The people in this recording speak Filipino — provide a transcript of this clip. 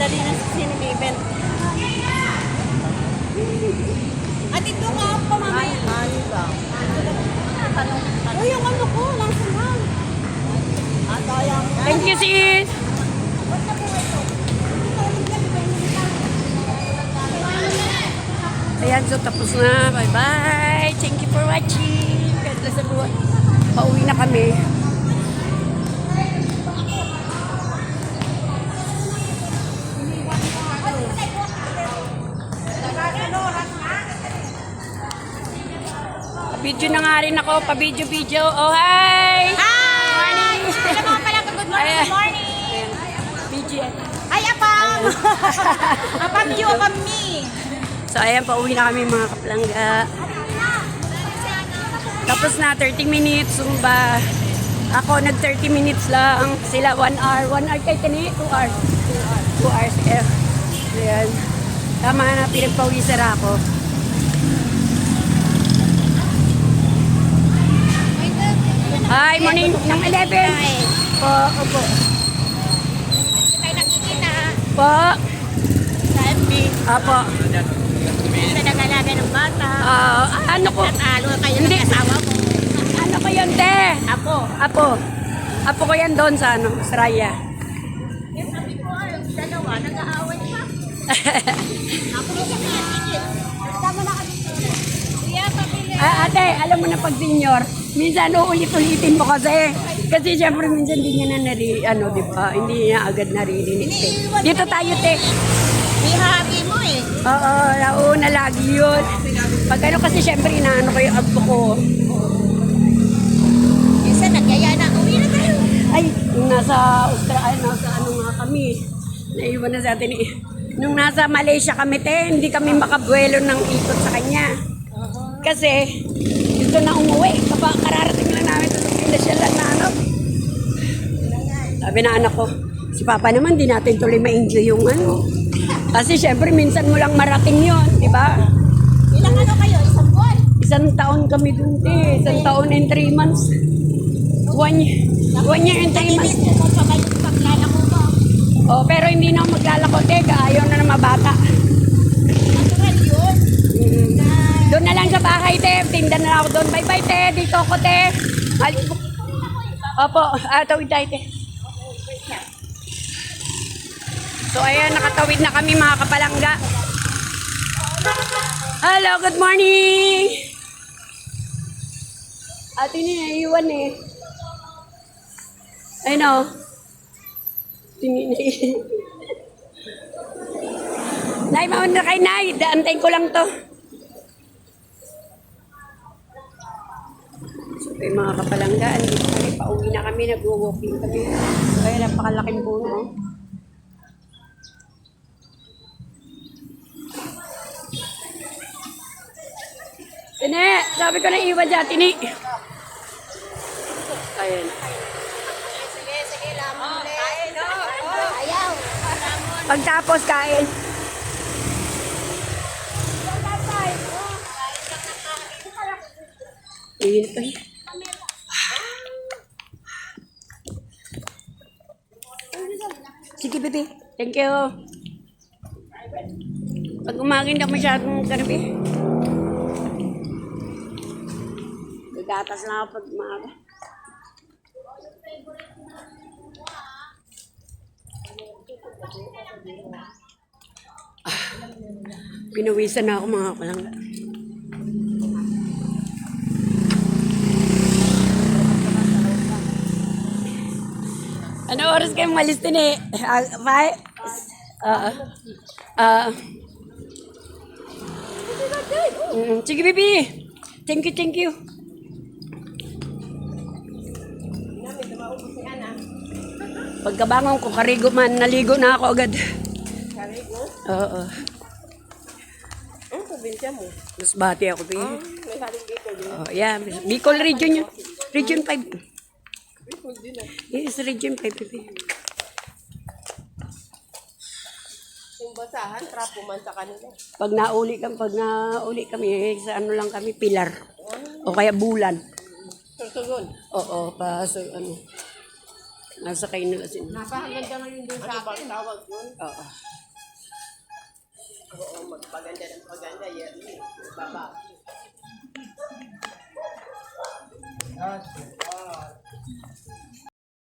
Dali na sa sinilibin. At ito nga ako mamaya. Ano ba? Uy, yung ano ko, nasa lang. Thank you, sis. Ayan, so tapos na. Bye-bye. Thank you for watching. God bless everyone. Pauwi na kami. Video na nga rin ako. Pa-video-video. Oh, hi! Hi! Hello mga pala, good morning, good morning! Video. Ay, apam! Apam you, apam me! So, ayan, pauwi na kami mga kaplangga. Tapos na, 30 minutes. Zumba. Ako, nag 30 minutes lang. Sila, 1 hour. 1 hour kay Tini? 2 hours. 2 hours. Ayan. Tama na, pinagpawisan ako. Hi, morning. Ng 11. Po, opo. Tayo nakikita Po. sa FB. Apo. Sa nag-alaga ng bata. Ano ko? Natalo kayo ng Hindi. asawa mo. Ano ko yun, te? Ako. Apo. Apo ko yan doon sa ano, Australia. Yung sabi ko, dalawa, nag-aaway pa. Ako na sa kanya. Tama na kami. Siya, pamilya. Ate, alam mo na pag senior, minsan uulit-ulitin mo kasi. Kasi syempre minsan hindi niya na di ba? Hindi niya agad naririnig. Te. Dito tayo, te. Bihagi mo eh. Oo, nauna lagi yun. Pag ano kasi syempre inaano ko yung abbo ko. Minsan nagyaya na, uwi na tayo. Ay, nung nasa Australia, nasa ano nga kami. Naiwan na sa atin eh. Nung nasa Malaysia kami, te, hindi kami makabuelo ng ikot sa kanya. Kasi, gusto na umuwi. Kararating lang namin sa Pilipinas lang na ano. Sabi na anak ko, si Papa naman, di natin tuloy ma-enjoy yung ano. Kasi syempre, minsan mo lang marating yun, di ba? Ilang ano kayo? Isang buwan? Isang taon kami dun, te. Isang taon and 3 months. 1 year and 3 months. Nag-ibig mo pa ba yung paglalako mo? Oh, pero hindi na ako maglalako, te. Ayaw na ng mabata. Natural yun. Doon na lang sa bahay, te. Tinda na lang ako doon. Bye-bye, te. Dito ako, te. Opo, tawid tayo, te. So, ayan, nakatawid na kami, mga kapalangga. Hello, good morning! Ate niya, iwan eh. Ayun o. Tingin na yun. Nay, mauna na kay Nay. Daantayin ko lang to. So, yung mga kapalanggaan, dito kami, pauwi na kami, nag-walking kami. Kaya napakalaking puno. Tine, sabi ko na iwan dyan, Tini. Ayan. Sige, sige, lamang ulit. Ayaw. Pagtapos, kain. Ayun pa yun. Sige, bebe. Thank you. Pag umagin na masyadong karbi. Gagatas na ako pag umaga. Pinawisan na ako mga kapalangga. Ano oras kayo malis din eh? 5? Sige, baby. Thank you, thank you. Pagkabangon ko, karigo man, naligo na ako agad. Karigo? Oo. Ang probinsya mo? Mas bati ako, baby. May haling dito din. Oh, yeah. Bicol region yun. Region 5. Bicol din ah. Yes, region 5, baby. Yung basahan, trapo man sa kanila. Pag nauli kami, sa ano lang kami, pilar. O kaya bulan. Susunod. Oo, pa, so, ano. Nasakay nila sila. Napakaganda ngayon din sa akin. Tawag yun. Oo. Oo, magpaganda ng paganda. Yan. Baba.